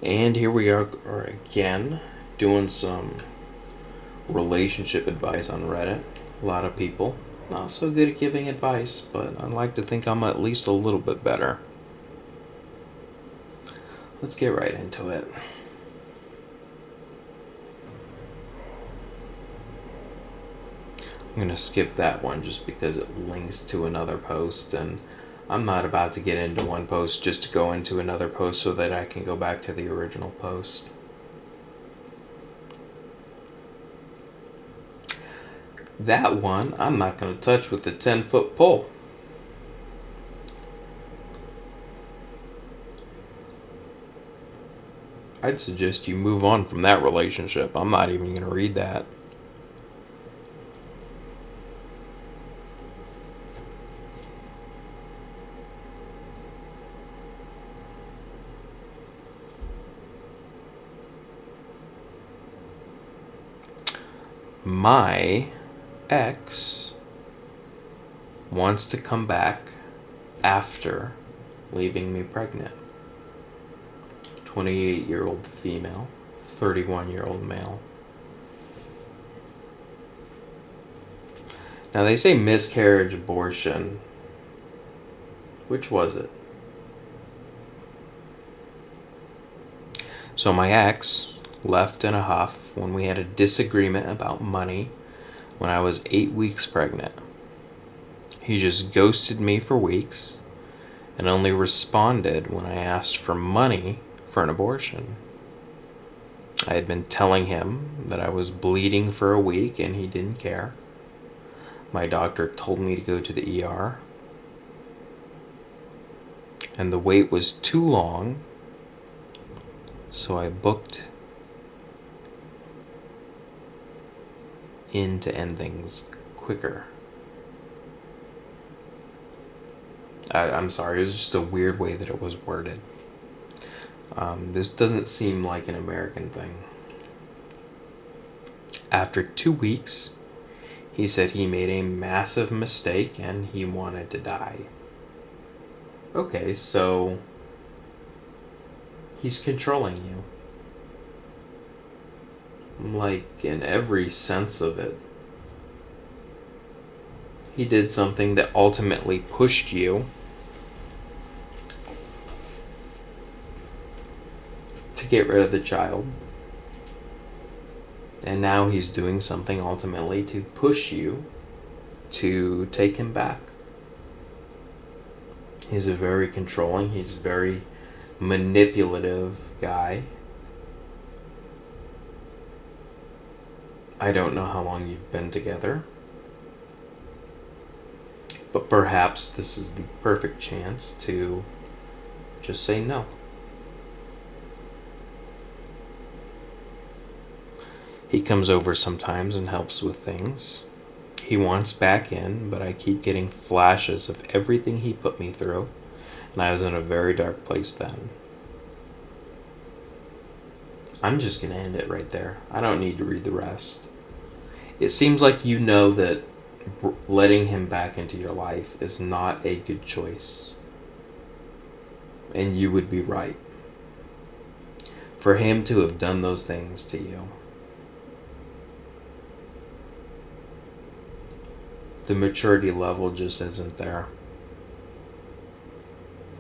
And here we are again, doing some relationship advice on Reddit. A lot of people not so good at giving advice, but I like to think I'm at least a little bit better. Let's get right into it. I'm going to skip that one just because it links to another post, and I'm not about to get into one post just to go into another post so that I can go back to the original post. That one I'm not going to touch with the 10-foot pole. I'd suggest you move on from that relationship. I'm not even going to read that. My ex wants to come back after leaving me pregnant. 28-year-old female, 31-year-old male. Now they say miscarriage, abortion. Which was it? So my ex left in a huff when we had a disagreement about money when I was 8 weeks pregnant. He just ghosted me for weeks and only responded when I asked for money for an abortion. I had been telling him that I was bleeding for a week and he didn't care. My doctor told me to go to the ER, and the wait was too long, so I booked in to end things quicker. I'm sorry, it was just a weird way that it was worded. This doesn't seem like an American thing. After 2 weeks, he said he made a massive mistake and he wanted to die. Okay, so he's controlling you. Like, in every sense of it. He did something that ultimately pushed you to get rid of the child. And now he's doing something ultimately to push you to take him back. He's a very controlling, he's a very manipulative guy. I don't know how long you've been together, but perhaps this is the perfect chance to just say no. He comes over sometimes and helps with things. He wants back in, but I keep getting flashes of everything he put me through, and I was in a very dark place then. I'm just going to end it right there. I don't need to read the rest. It seems like you know that letting him back into your life is not a good choice. And you would be right. For him to have done those things to you. The maturity level just isn't there.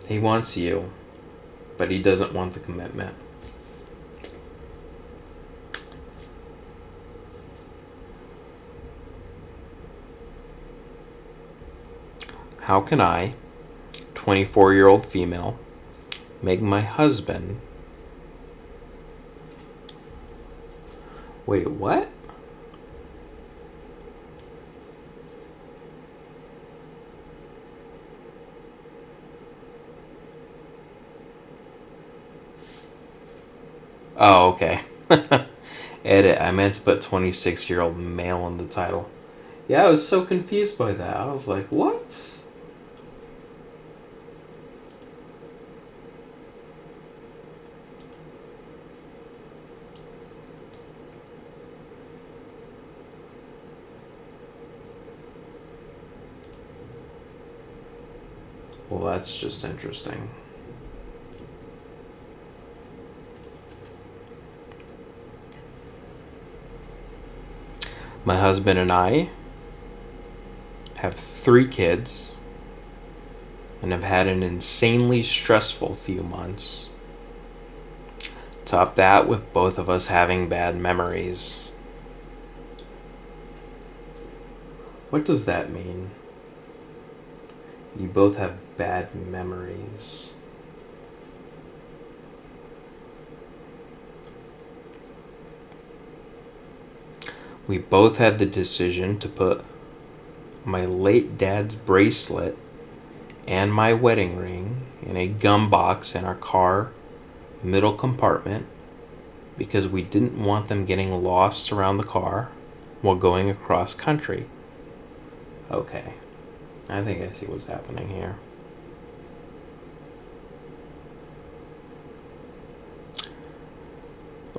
He wants you, but he doesn't want the commitment. How can I, 24-year-old female, make my husband... Wait, what? Oh, okay. Edit. I meant to put 26-year-old male in the title. Yeah, I was so confused by that. I was like, what? Well, that's just interesting. My husband and I have 3 kids and have had an insanely stressful few months. Top that with both of us having bad memories. What does that mean? You both have bad memories. We both had the decision to put my late dad's bracelet and my wedding ring in a gum box in our car middle compartment because we didn't want them getting lost around the car while going across country. Okay, I think I see what's happening here.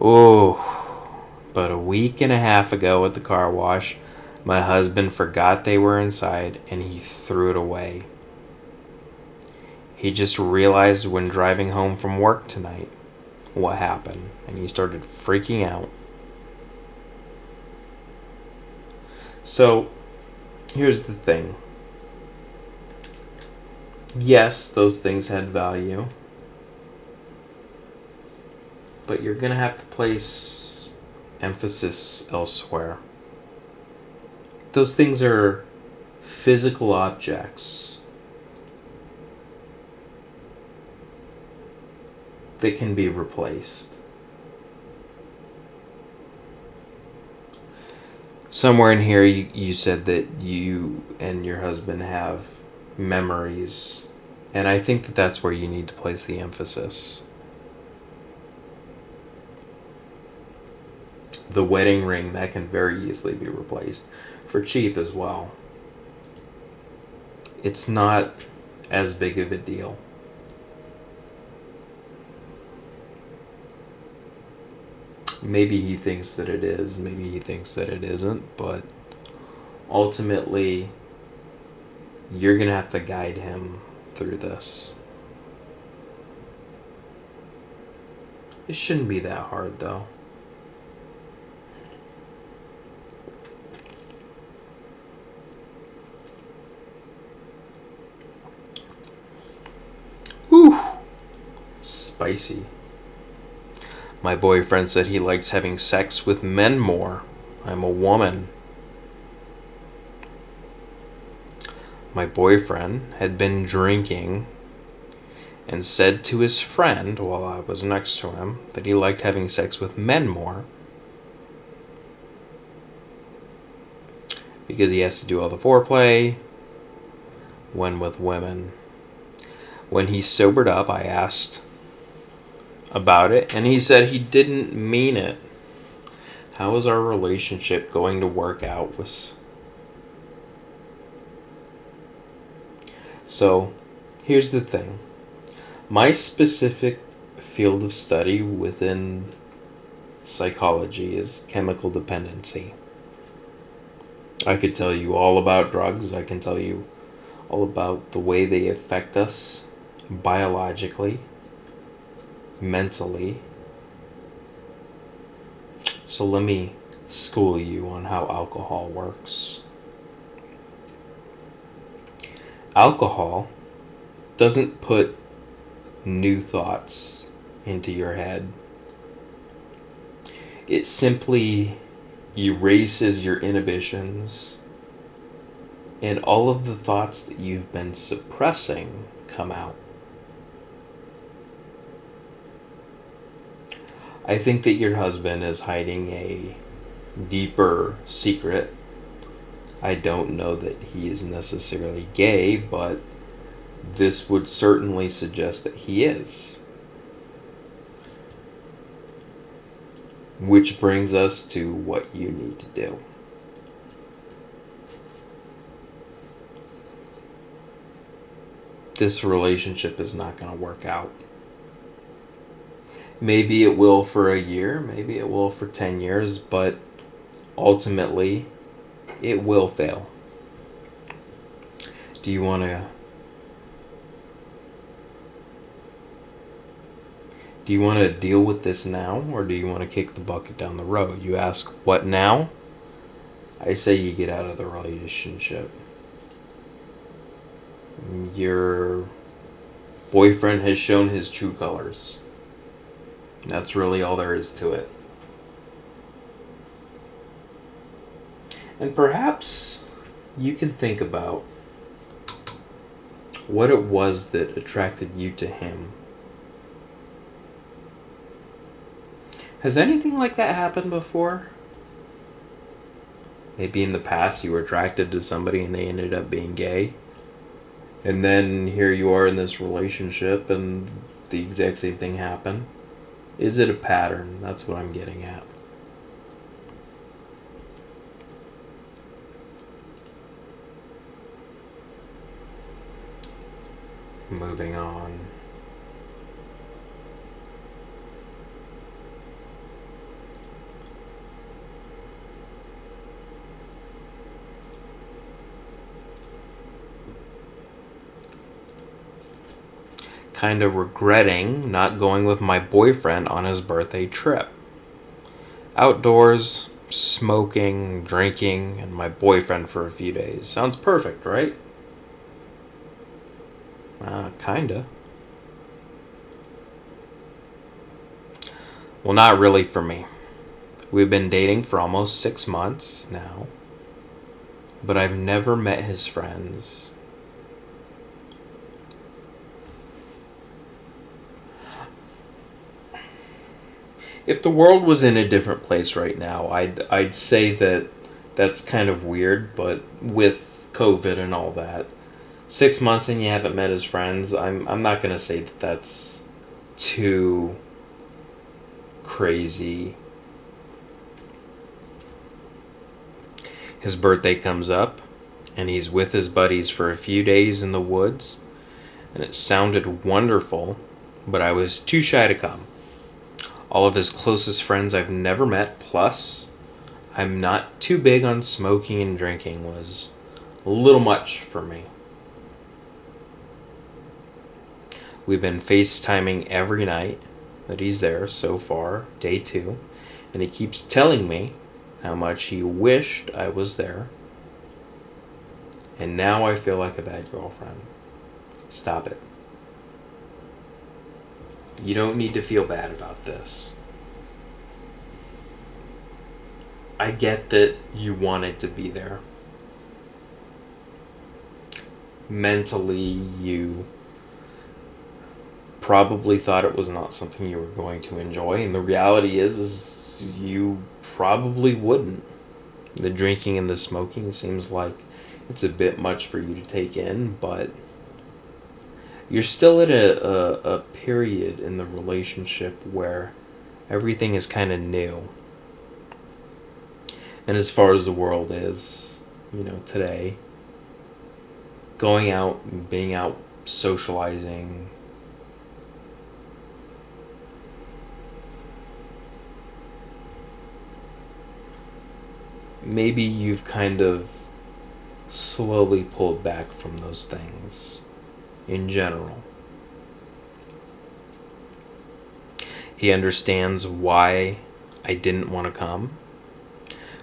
Oh, but a week and a half ago at the car wash, my husband forgot they were inside and he threw it away. He just realized when driving home from work tonight what happened, and he started freaking out. So, here's the thing. Yes, those things had value, but you're going to have to place emphasis elsewhere. Those things are physical objects that can be replaced. Somewhere in here you said that you and your husband have memories, and I think that that's where you need to place the emphasis. The wedding ring, that can very easily be replaced for cheap as well. It's not as big of a deal. Maybe he thinks that it is, maybe he thinks that it isn't, but ultimately, you're going to have to guide him through this. It shouldn't be that hard, though. Whew. Spicy. My boyfriend said he likes having sex with men more. I'm a woman. My boyfriend had been drinking and said to his friend while I was next to him that he liked having sex with men more because he has to do all the foreplay when with women. When he sobered up, I asked about it, and he said he didn't mean it. How is our relationship going to work out with... So, here's the thing. My specific field of study within psychology is chemical dependency. I could tell you all about drugs. I can tell you all about the way they affect us biologically, mentally. So let me school you on how alcohol works. Alcohol doesn't put new thoughts into your head. It simply erases your inhibitions, and all of the thoughts that you've been suppressing come out. I think that your husband is hiding a deeper secret. I don't know that he is necessarily gay, but this would certainly suggest that he is. Which brings us to what you need to do. This relationship is not going to work out. Maybe it will for a year, maybe it will for 10 years, but ultimately, it will fail. Do you want to deal with this now, or do you want to kick the bucket down the road? You ask, what now? I say you get out of the relationship. Your boyfriend has shown his true colors. That's really all there is to it. And perhaps you can think about what it was that attracted you to him. Has anything like that happened before? Maybe in the past you were attracted to somebody and they ended up being gay. And then here you are in this relationship and the exact same thing happened. Is it a pattern? That's what I'm getting at. Moving on. Kind of regretting not going with my boyfriend on his birthday trip. Outdoors, smoking, drinking, and my boyfriend for a few days. Sounds perfect, right? Kinda. Well, not really for me. We've been dating for almost 6 months now, but I've never met his friends. If the world was in a different place right now, I'd say that that's kind of weird, but with COVID and all that, 6 months and you haven't met his friends, I'm not gonna say that that's too crazy. His birthday comes up, and he's with his buddies for a few days in the woods, and it sounded wonderful, but I was too shy to come. All of his closest friends I've never met, plus I'm not too big on smoking and drinking, was a little much for me. We've been FaceTiming every night that he's there so far, day 2, and he keeps telling me how much he wished I was there. And now I feel like a bad girlfriend. Stop it. You don't need to feel bad about this. I get that you wanted to be there. Mentally, you probably thought it was not something you were going to enjoy, and the reality is you probably wouldn't. The drinking and the smoking seems like it's a bit much for you to take in, but you're still at a period in the relationship where everything is kind of new. And as far as the world is, today, going out and being out socializing, maybe you've kind of slowly pulled back from those things in general. He understands why I didn't want to come,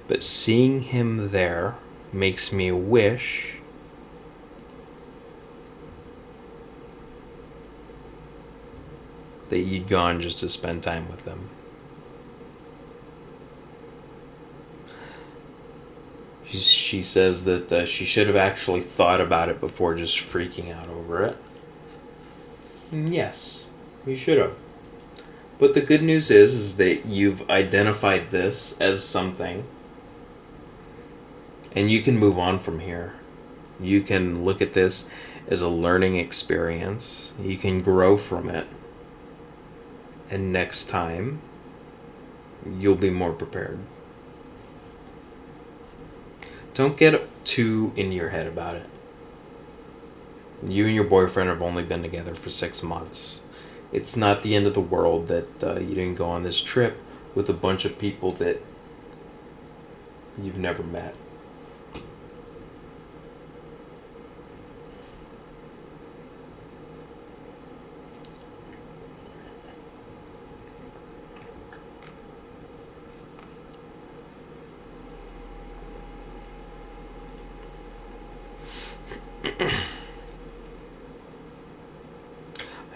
but seeing him there makes me wish that you'd gone just to spend time with him. She says that she should have actually thought about it before just freaking out over it. And yes, you should have. But the good news is that you've identified this as something, and you can move on from here. You can look at this as a learning experience. You can grow from it. And next time, you'll be more prepared. Don't get too in your head about it. You and your boyfriend have only been together for 6 months. It's not the end of the world that you didn't go on this trip with a bunch of people that you've never met.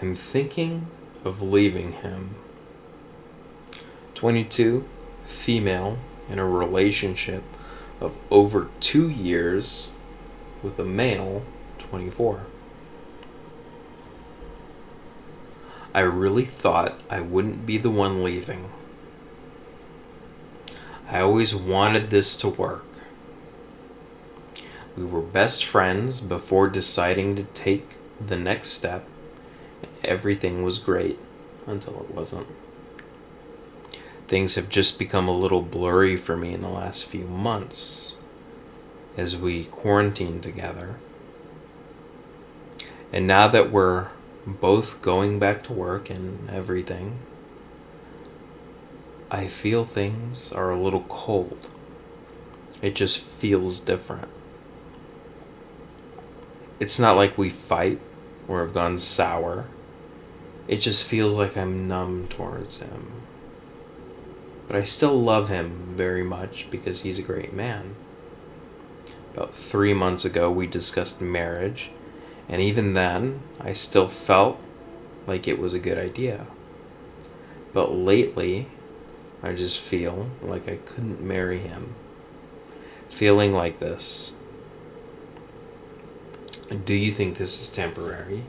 I'm thinking of leaving him. 22, female, in a relationship of over 2 years with a male, 24. I really thought I wouldn't be the one leaving. I always wanted this to work. We were best friends before deciding to take the next step. Everything was great until it wasn't. Things have just become a little blurry for me in the last few months as we quarantined together. And now that we're both going back to work and everything, I feel things are a little cold. It just feels different. It's not like we fight or have gone sour. It just feels like I'm numb towards him. But I still love him very much because he's a great man. About 3 months ago, we discussed marriage, and even then, I still felt like it was a good idea. But lately, I just feel like I couldn't marry him. Feeling like this. Do you think this is temporary?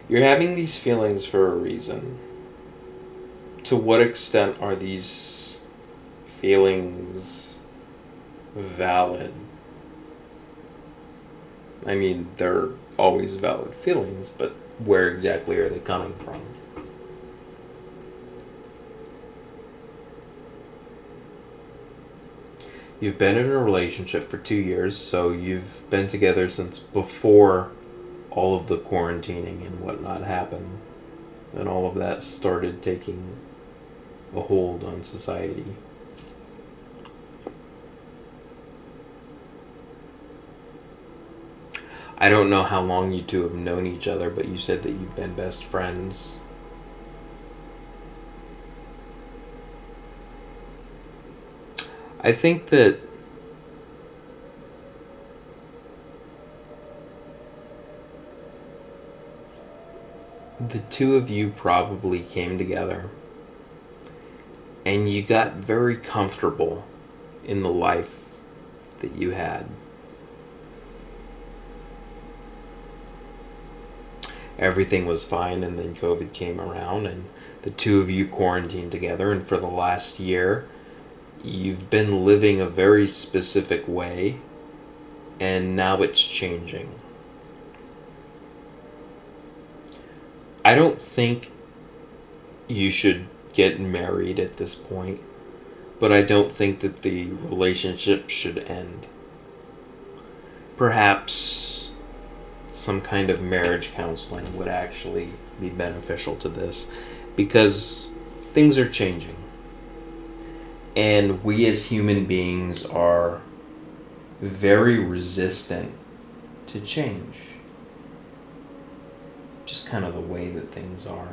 You're having these feelings for a reason. To what extent are these feelings valid? I mean, they're always valid feelings, but where exactly are they coming from? You've been in a relationship for 2 years, so you've been together since before all of the quarantining and whatnot happened, and all of that started taking a hold on society. I don't know how long you two have known each other, but you said that you've been best friends. I think that the two of you probably came together and you got very comfortable in the life that you had. Everything was fine, and then COVID came around, and the two of you quarantined together, and for the last year, you've been living a very specific way, and now it's changing. I don't think you should get married at this point, but I don't think that the relationship should end. Perhaps some kind of marriage counseling would actually be beneficial to this, because things are changing. And we as human beings are very resistant to change. Just kind of the way that things are.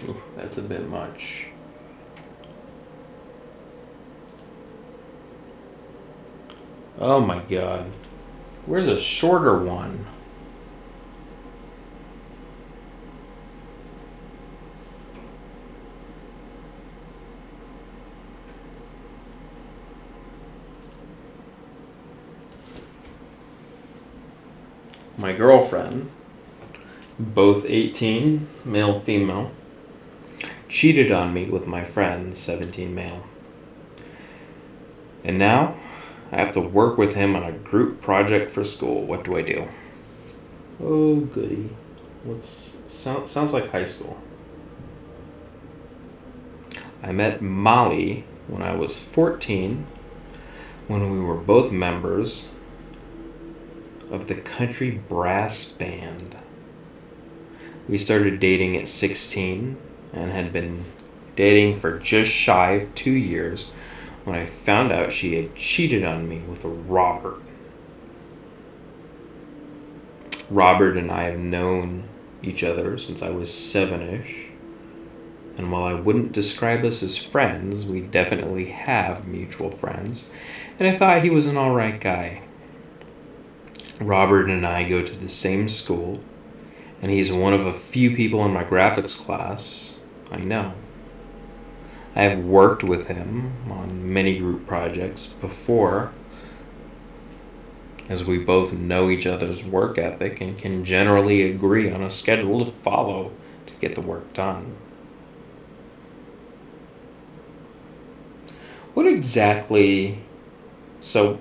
Ooh, that's a bit much. Oh my god. Where's a shorter one? My girlfriend, both 18, male, female, cheated on me with my friend, 17, male. And now I have to work with him on a group project for school. What do I do? Oh, goody. Sounds like high school. I met Molly when I was 14, when we were both members of the country brass band. We started dating at 16 and had been dating for just shy of 2 years when I found out she had cheated on me with Robert. Robert and I have known each other since I was 7-ish, and while I wouldn't describe us as friends, we definitely have mutual friends, and I thought he was an alright guy. Robert and I go to the same school, and he's one of a few people in my graphics class I know. I have worked with him on many group projects before, as we both know each other's work ethic and can generally agree on a schedule to follow to get the work done. What exactly... So,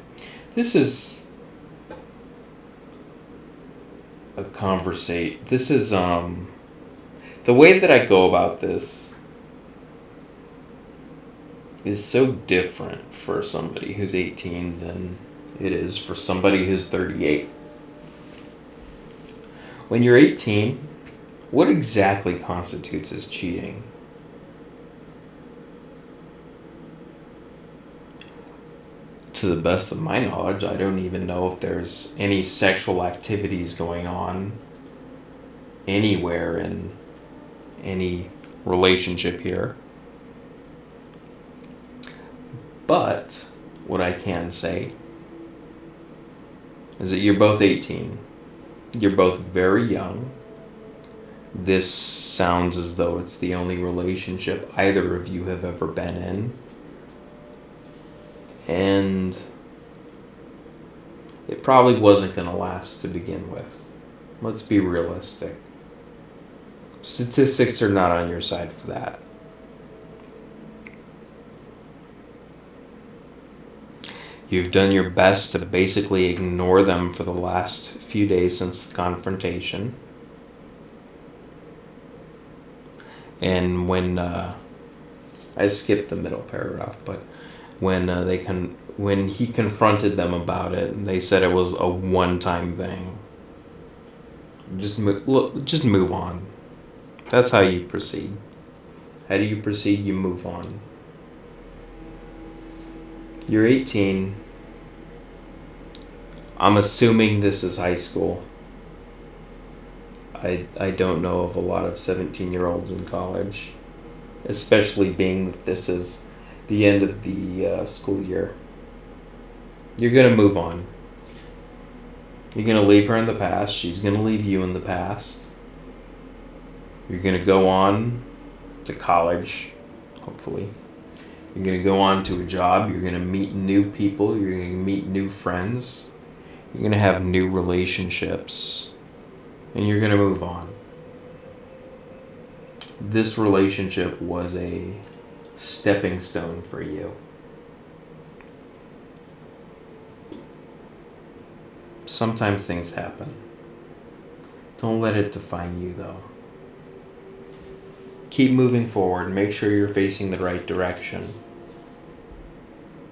this is a conversation. This is, the way that I go about this is so different for somebody who's 18 than it is for somebody who's 38. When you're 18, what exactly constitutes as cheating? To the best of my knowledge, I don't even know if there's any sexual activities going on anywhere in any relationship here. But what I can say is that you're both 18. You're both very young. This sounds as though it's the only relationship either of you have ever been in. And it probably wasn't going to last to begin with. Let's be realistic. Statistics are not on your side for that. You've done your best to basically ignore them for the last few days since the confrontation. And when I skipped the middle paragraph, but when he confronted them about it, they said it was a one-time thing. Just move on. That's how you proceed. How do you proceed? You move on. You're 18. I'm assuming this is high school. I don't know of a lot of 17-year-olds in college, especially being that this is the end of the school year. You're going to move on. You're going to leave her in the past. She's going to leave you in the past. You're going to go on to college, hopefully. You're going to go on to a job. You're going to meet new people. You're going to meet new friends. You're going to have new relationships. And you're going to move on. This relationship was a stepping stone for you. Sometimes things happen. Don't let it define you, though. Keep moving forward. Make sure you're facing the right direction.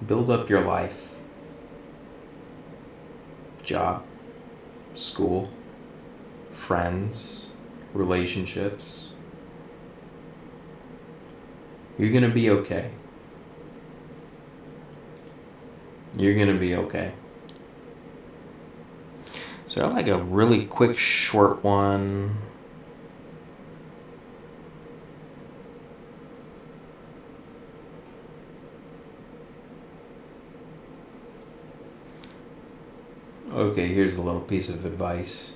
Build up your life. Job, school, friends, relationships. You're going to be okay. You're going to be okay. So I like a really quick, short one. Okay, here's a little piece of advice.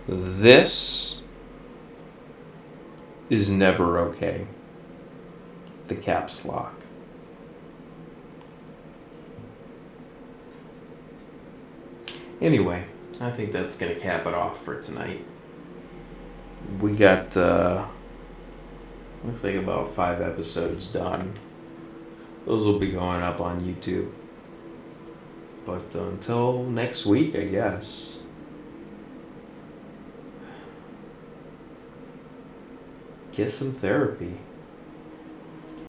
This is never okay. The caps lock. Anyway, I think that's going to cap it off for tonight. We got, looks like about 5 episodes done. Those will be going up on YouTube. But until next week, I guess. Get some therapy.